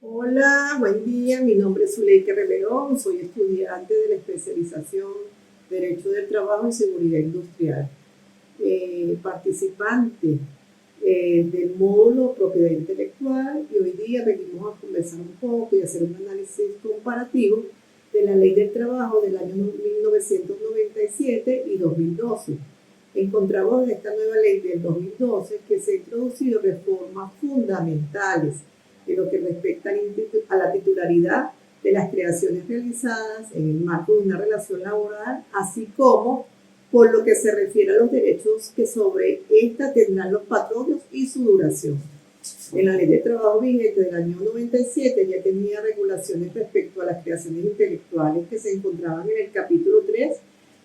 Hola, buen día. Mi nombre es Zuleika Reverón. Soy estudiante de la especialización Derecho del Trabajo y Seguridad Industrial. Participante del módulo Propiedad Intelectual, y hoy día venimos a conversar un poco y hacer un análisis comparativo de la Ley del Trabajo del año 1997 y 2012. Encontramos en esta nueva ley del 2012 que se han introducido reformas fundamentales en lo que respecta a la titularidad de las creaciones realizadas en el marco de una relación laboral, así como por lo que se refiere a los derechos que sobre esta tendrán los patronos y su duración. En la Ley de Trabajo vigente del año 97 ya tenía regulaciones respecto a las creaciones intelectuales que se encontraban en el capítulo 3,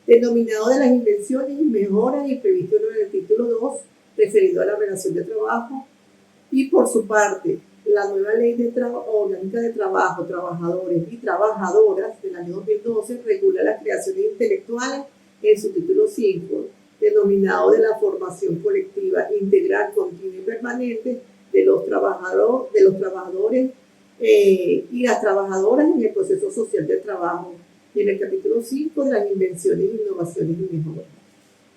denominado de las invenciones y mejoras, y previsto en el título 2, referido a la relación de trabajo. Y por su parte, la nueva Ley de Orgánica de Trabajo, Trabajadores y Trabajadoras del año 2012 regula las creaciones intelectuales en su título 5, denominado de la formación colectiva integral, continua y permanente de los trabajadores y las trabajadoras en el proceso social del trabajo, y en el capítulo 5 de las invenciones, innovaciones y mejoras.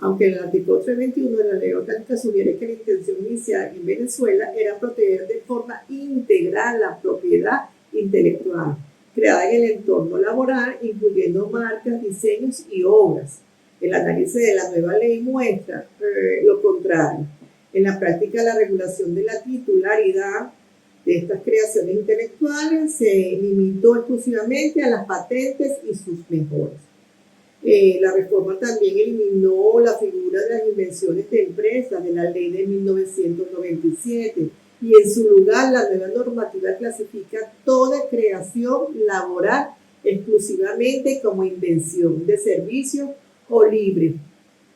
Aunque el artículo 321 de la Ley Orgánica sugiere que la intención inicial en Venezuela era proteger de forma integral la propiedad intelectual creada en el entorno laboral, incluyendo marcas, diseños y obras. El análisis de la nueva ley muestra lo contrario. En la práctica, la regulación de la titularidad de estas creaciones intelectuales se limitó exclusivamente a las patentes y sus mejoras. La reforma también eliminó la figura de las invenciones de empresas de la ley de 1997, y en su lugar la nueva normativa clasifica toda creación laboral exclusivamente como invención de servicio o libre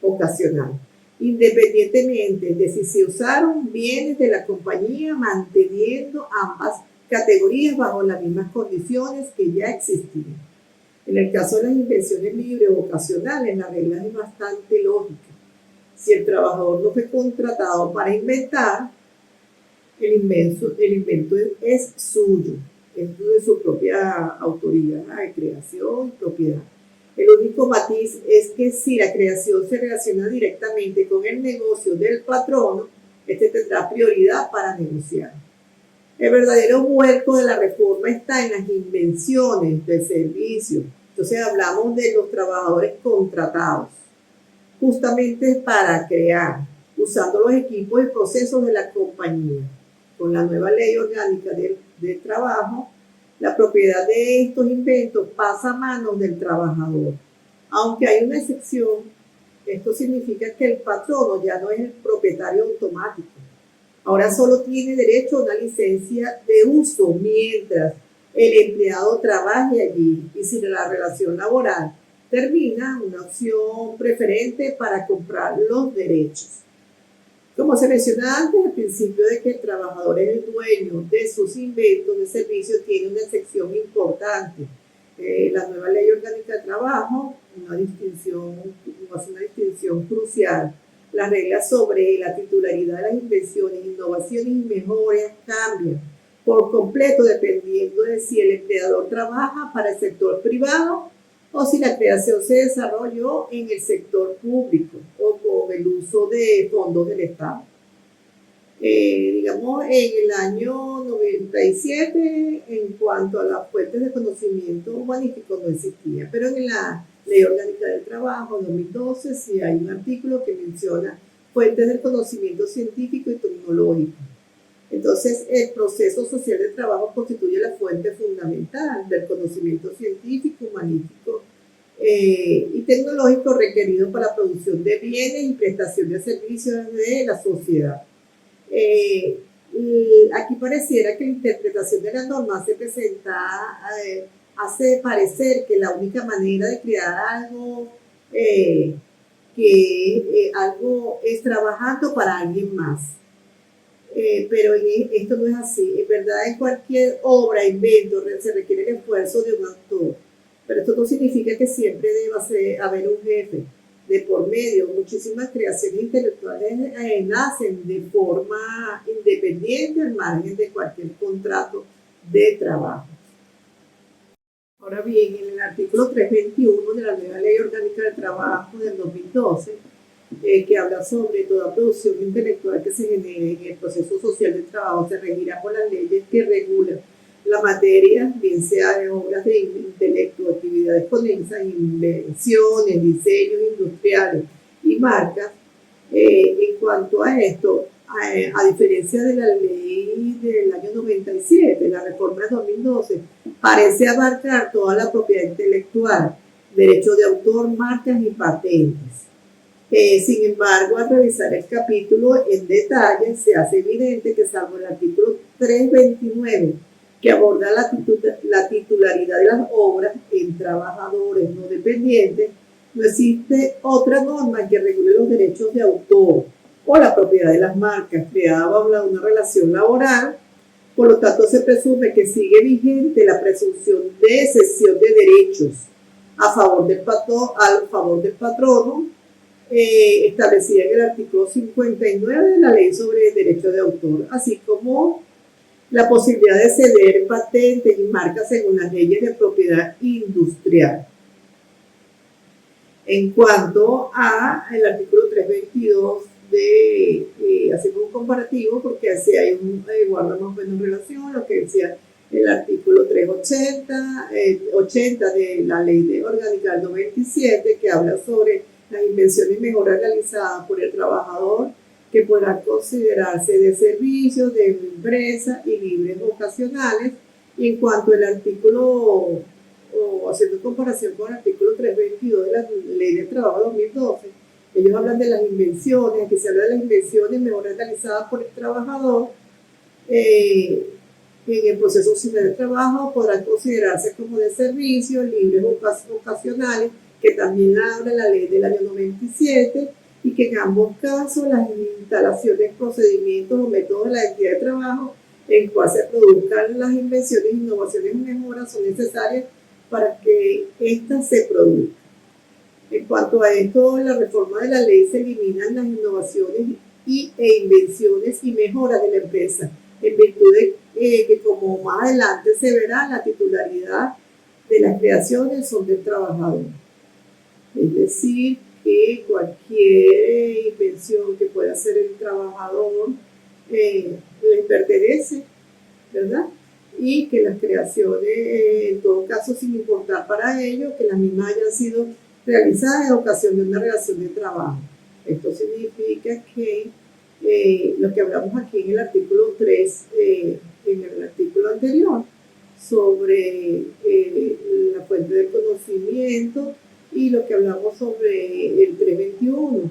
ocasional, independientemente de si se usaron bienes de la compañía, manteniendo ambas categorías bajo las mismas condiciones que ya existían. En el caso de las invenciones libres o ocasionales, la regla es bastante lógica. Si el trabajador no fue contratado para inventar, el invento es suyo, es de su propia autoría de creación y propiedad. El único matiz es que si la creación se relaciona directamente con el negocio del patrono, este tendrá prioridad para negociar. El verdadero vuelco de la reforma está en las invenciones de servicio. Entonces hablamos de los trabajadores contratados, justamente para crear, usando los equipos y procesos de la compañía. Con la nueva ley orgánica del trabajo, la propiedad de estos inventos pasa a manos del trabajador. Aunque hay una excepción, esto significa que el patrono ya no es el propietario automático. Ahora solo tiene derecho a una licencia de uso mientras el empleado trabaje allí, y si la relación laboral termina, una opción preferente para comprar los derechos. Como se menciona antes, el principio de que el trabajador es el dueño de sus inventos de servicio tiene una excepción importante. La nueva Ley Orgánica de Trabajo hace una distinción crucial. Las reglas sobre la titularidad de las invenciones, innovaciones y mejoras cambian por completo dependiendo de si el empleador trabaja para el sector privado o si la creación se desarrolló en el sector público o con el uso de fondos del Estado. En el año 97, en cuanto a las fuentes de conocimiento humanístico, no existía, pero en la Ley Orgánica del Trabajo 2012 sí hay un artículo que menciona fuentes del conocimiento científico y tecnológico. Entonces, el proceso social de trabajo constituye la fuente fundamental del conocimiento científico, humanístico y tecnológico requerido para la producción de bienes y prestación de servicios de la sociedad. Aquí pareciera que la interpretación de la norma se presenta, hace parecer que la única manera de crear algo, algo es trabajando para alguien más. Pero esto no es así. En verdad, en cualquier obra, invento, se requiere el esfuerzo de un autor. Pero esto no significa que siempre deba haber un jefe de por medio. Muchísimas creaciones intelectuales nacen de forma independiente al margen de cualquier contrato de trabajo. Ahora bien, en el artículo 321 de la nueva Ley Orgánica del Trabajo del 2012, que habla sobre toda producción intelectual que se genere en el proceso social del trabajo, se regirá por las leyes que regulan la materia, bien sea de obras de intelecto, actividades conexas, invenciones, diseños industriales y marcas. En cuanto a esto, a diferencia de la ley del año 97, la reforma de 2012 parece abarcar toda la propiedad intelectual, derechos de autor, marcas y patentes. Sin embargo, al revisar el capítulo en detalle, se hace evidente que salvo el artículo 329, que aborda la titularidad de las obras en trabajadores no dependientes, no existe otra norma que regule los derechos de autor o la propiedad de las marcas creadas bajo una relación laboral. Por lo tanto, se presume que sigue vigente la presunción de cesión de derechos a favor del patrono, establecida en el artículo 59 de la Ley sobre el Derecho de Autor, así como la posibilidad de ceder patentes y marcas según las leyes de propiedad industrial. En cuanto al artículo 322, hacemos un comparativo porque así hay guarda más o menos relación a lo que decía el artículo 380 de la Ley Orgánica del 97, que habla sobre las invenciones y mejoras realizadas por el trabajador que podrán considerarse de servicios, de empresa y libres ocasionales. Y en cuanto al artículo, o haciendo comparación con el artículo 322 de la Ley del Trabajo 2012, ellos hablan de las invenciones, aquí se habla de las invenciones y mejoras realizadas por el trabajador en el proceso social del trabajo, podrán considerarse como de servicio, libres ocasionales, que también habla la ley del año 97, y que en ambos casos las instalaciones, procedimientos o métodos de la entidad de trabajo en cual se produzcan las invenciones, innovaciones y mejoras son necesarias para que éstas se produzcan. En cuanto a esto, la reforma de la ley se eliminan las innovaciones e invenciones y mejoras de la empresa, en virtud de que, como más adelante se verá, la titularidad de las creaciones son del trabajador. Es decir, que cualquier invención que pueda hacer el trabajador le pertenece, ¿verdad? Y que las creaciones, en todo caso, sin importar para ello, que las mismas hayan sido realizadas en ocasión de una relación de trabajo. Esto significa que lo que hablamos aquí en el artículo 3, en el artículo anterior, sobre la fuente del conocimiento, y lo que hablamos sobre el 321,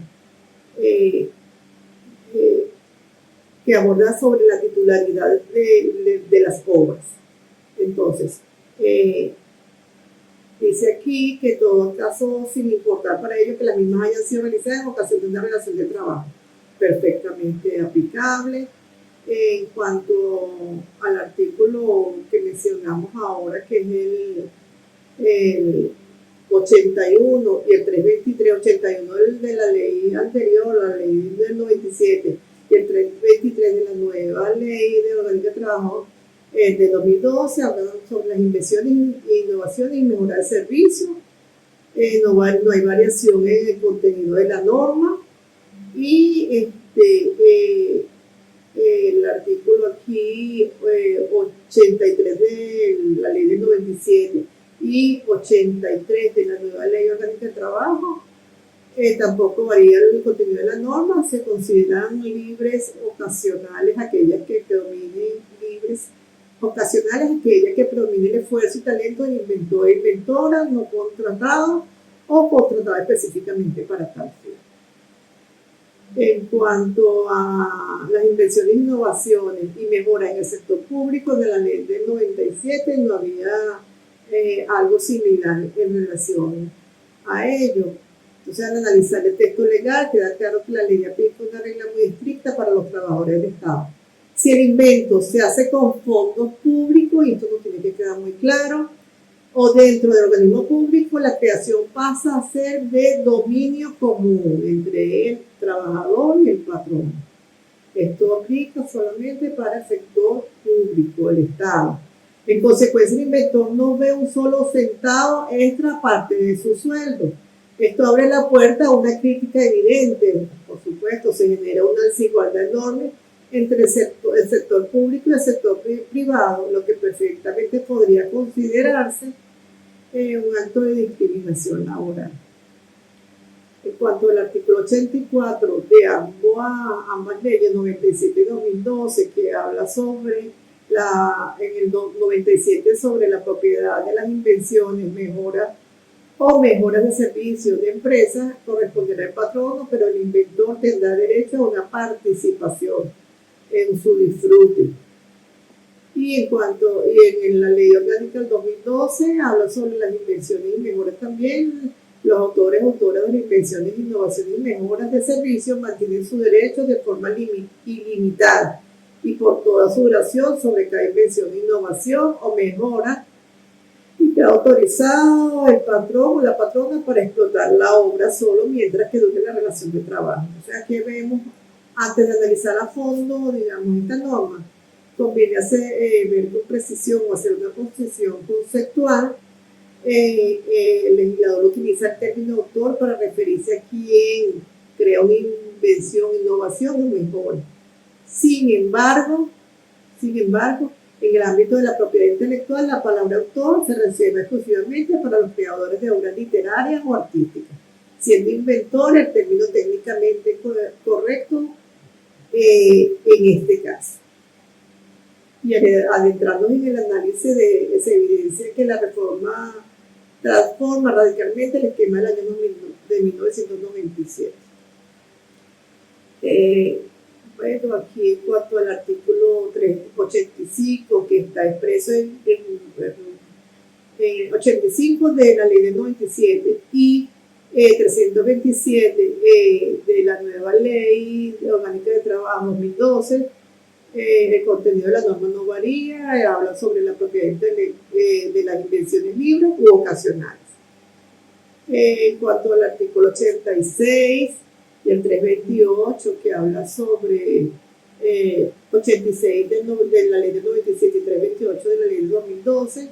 que aborda sobre la titularidad de las obras. Entonces, dice aquí que todo caso, sin importar para ello que las mismas hayan sido realizadas en ocasión de una relación de trabajo, perfectamente aplicable. En cuanto al artículo que mencionamos ahora, que es el 81 y el 323, 81 de la ley anterior, la ley del 97, y el 323 de la nueva ley de orgánica de trabajo de 2012, hablan sobre las invenciones, innovaciones y mejora de servicios. No hay variación en el contenido de la norma, y el artículo aquí 83 de la ley del 97 y 83 de la nueva ley orgánica de trabajo, tampoco varía el contenido de la norma. Se consideran libres ocasionales aquellas que predominen que predomine el esfuerzo y talento del inventor e inventora no contratado o contratado específicamente para tal fin. En cuanto a las invenciones, innovaciones y mejoras en el sector público, de la ley del 97 no había algo similar en relación a ello. Entonces, al analizar el texto legal, queda claro que la ley aplica una regla muy estricta para los trabajadores del Estado. Si el invento se hace con fondos públicos, y esto nos tiene que quedar muy claro, o dentro del organismo público, la creación pasa a ser de dominio común entre el trabajador y el patrón. Esto aplica solamente para el sector público, el Estado. En consecuencia, el inventor no ve un solo centavo extra aparte de su sueldo. Esto abre la puerta a una crítica evidente. Por supuesto, se genera una desigualdad enorme entre el sector público y el sector privado, lo que perfectamente podría considerarse un acto de discriminación laboral. En cuanto al artículo 84 de ambas leyes, 97 y 2012, que habla sobre en el 97 sobre la propiedad de las invenciones, mejoras de servicios de empresas, corresponderá al patrono, pero el inventor tendrá derecho a una participación en su disfrute. Y en la ley orgánica del 2012 habla sobre las invenciones y mejoras también. Los autores de las invenciones, innovaciones y mejoras de servicios mantienen su derecho de forma ilimitada y por toda su duración sobre cada invención, innovación o mejora, y queda autorizado el patrón o la patrona para explotar la obra solo mientras que dure la relación de trabajo. O sea, que vemos, antes de analizar a fondo, digamos, esta norma, conviene ver con precisión o hacer una concesión conceptual. El legislador utiliza el término autor para referirse a quien crea una invención, innovación o mejora. Sin embargo, en el ámbito de la propiedad intelectual, la palabra autor se reserva exclusivamente para los creadores de obras literarias o artísticas, siendo inventor el término técnicamente correcto en este caso. Y adentrándonos en el análisis se evidencia que la reforma transforma radicalmente el esquema del año de 1997. Bueno, aquí en cuanto al artículo 385, que está expreso en 85 de la ley del 97 y 327 de la nueva ley orgánica de trabajo 2012, el contenido de la norma no varía, habla sobre la propiedad de las invenciones libres u ocasionales. En cuanto al artículo 86 y el 328, que habla sobre 86 de la ley del 97 y 328 de la ley del 2012,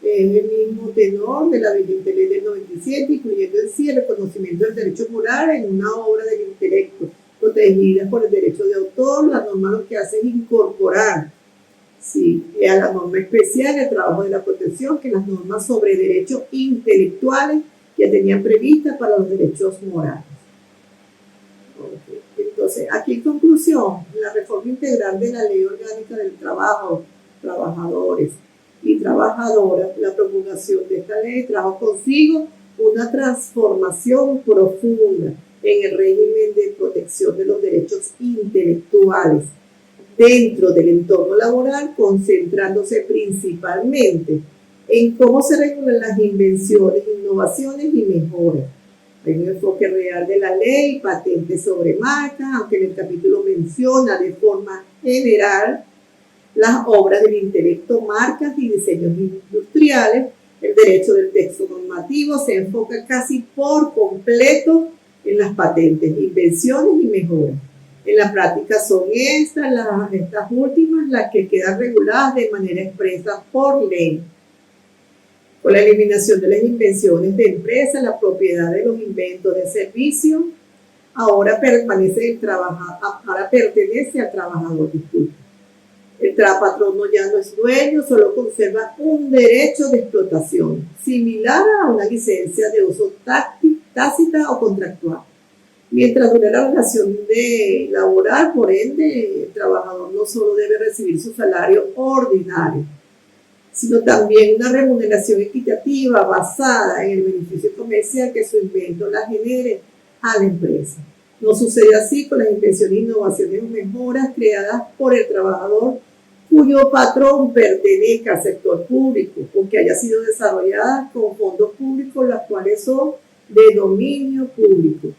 es el mismo tenor de la vigente ley del 97, incluyendo en sí el reconocimiento del derecho moral en una obra del intelecto protegida por el derecho de autor. La norma lo que hace es incorporar a la norma especial el trabajo de la protección que las normas sobre derechos intelectuales ya tenían previstas para los derechos morales. Entonces, aquí en conclusión, la reforma integral de la Ley Orgánica del Trabajo, trabajadores y trabajadoras, la promulgación de esta ley trajo consigo una transformación profunda en el régimen de protección de los derechos intelectuales dentro del entorno laboral, concentrándose principalmente en cómo se regulan las invenciones, innovaciones y mejoras. Hay un enfoque real de la ley, patentes sobre marcas, aunque en el capítulo menciona de forma general las obras del intelecto, marcas y diseños industriales. El derecho del texto normativo se enfoca casi por completo en las patentes, invenciones y mejoras. En la práctica son estas últimas las que quedan reguladas de manera expresa por ley. Con la eliminación de las invenciones de empresa, la propiedad de los inventos de servicio ahora pertenece al trabajador. El patrono ya no es dueño, solo conserva un derecho de explotación, similar a una licencia de uso tácita o contractual. Mientras dure la relación laboral, por ende, el trabajador no solo debe recibir su salario ordinario, sino también una remuneración equitativa basada en el beneficio comercial que su invento la genere a la empresa. No sucede así con las invenciones, innovaciones o mejoras creadas por el trabajador cuyo patrón pertenezca al sector público o que haya sido desarrollada con fondos públicos, las cuales son de dominio público.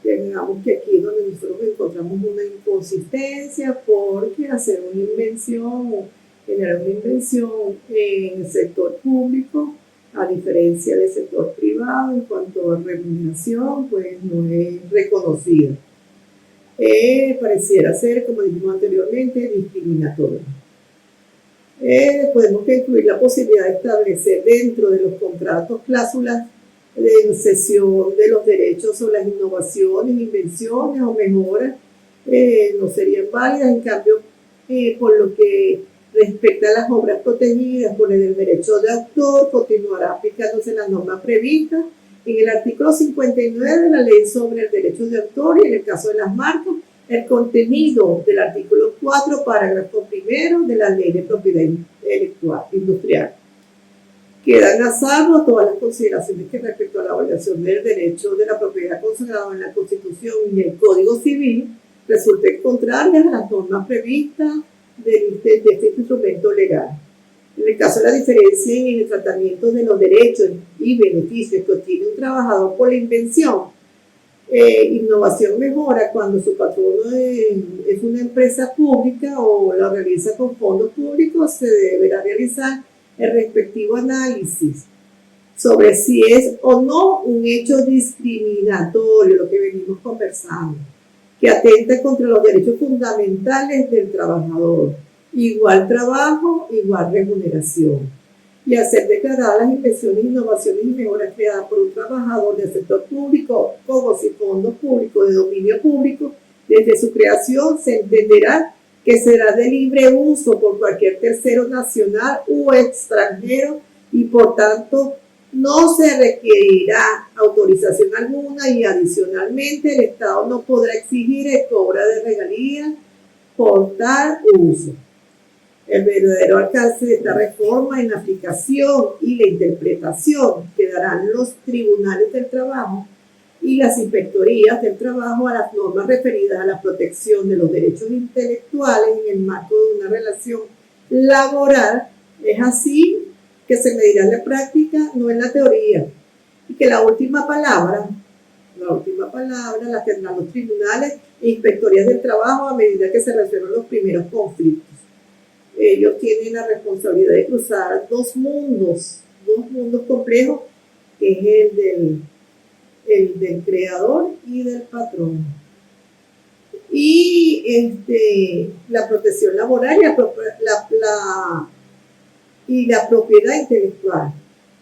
Digamos que aquí es donde nosotros encontramos una inconsistencia, porque hacer una invención, generar una invención en el sector público, a diferencia del sector privado, en cuanto a remuneración, pues no es reconocida. Pareciera ser, como dijimos anteriormente, discriminatorio. Podemos incluir la posibilidad de establecer dentro de los contratos cláusulas de cesión de los derechos o las innovaciones, invenciones o mejoras no serían válidas. En cambio, por lo que respecta a las obras protegidas por el derecho de autor, continuará aplicándose las normas previstas en el artículo 59 de la Ley sobre el Derecho de Autor y en el caso de las marcas, el contenido del artículo 4, parágrafo primero de la Ley de Propiedad Industrial. Quedan a salvo todas las consideraciones que respecto a la obligación del derecho de la propiedad consagrado en la Constitución y el Código Civil resulten contrarias a las normas previstas de este instrumento legal. En el caso de la diferencia en el tratamiento de los derechos y beneficios que obtiene un trabajador por la invención, innovación mejora cuando su patrono es una empresa pública o la realiza con fondos públicos, se deberá realizar el respectivo análisis sobre si es o no un hecho discriminatorio, lo que venimos conversando, que atenta contra los derechos fundamentales del trabajador, igual trabajo, igual remuneración, y hacer declaradas las inversiones, innovaciones y mejoras creadas por un trabajador del sector público como si fondos públicos de dominio público, desde su creación se entenderá que será de libre uso por cualquier tercero nacional u extranjero y por tanto no se requerirá autorización alguna y adicionalmente el Estado no podrá exigir el cobro de regalías por tal uso. El verdadero alcance de esta reforma en la aplicación y la interpretación que darán los tribunales del trabajo y las inspectorías del trabajo a las normas referidas a la protección de los derechos intelectuales en el marco de una relación laboral. Es así que se medirá en la práctica, no en la teoría, y que la última palabra la tendrán los tribunales e inspectorías del trabajo a medida que se resuelvan los primeros conflictos. Ellos tienen la responsabilidad de cruzar dos mundos complejos, que es el del creador y del patrón. Y la protección laboral y la propiedad intelectual.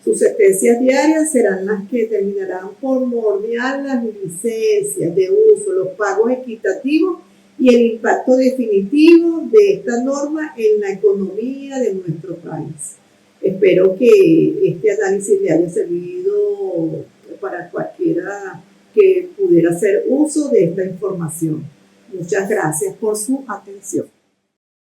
Sus sentencias diarias serán las que determinarán por mordiar las licencias de uso, los pagos equitativos y el impacto definitivo de esta norma en la economía de nuestro país. Espero que este análisis le haya servido para cualquiera que pudiera hacer uso de esta información. Muchas gracias por su atención.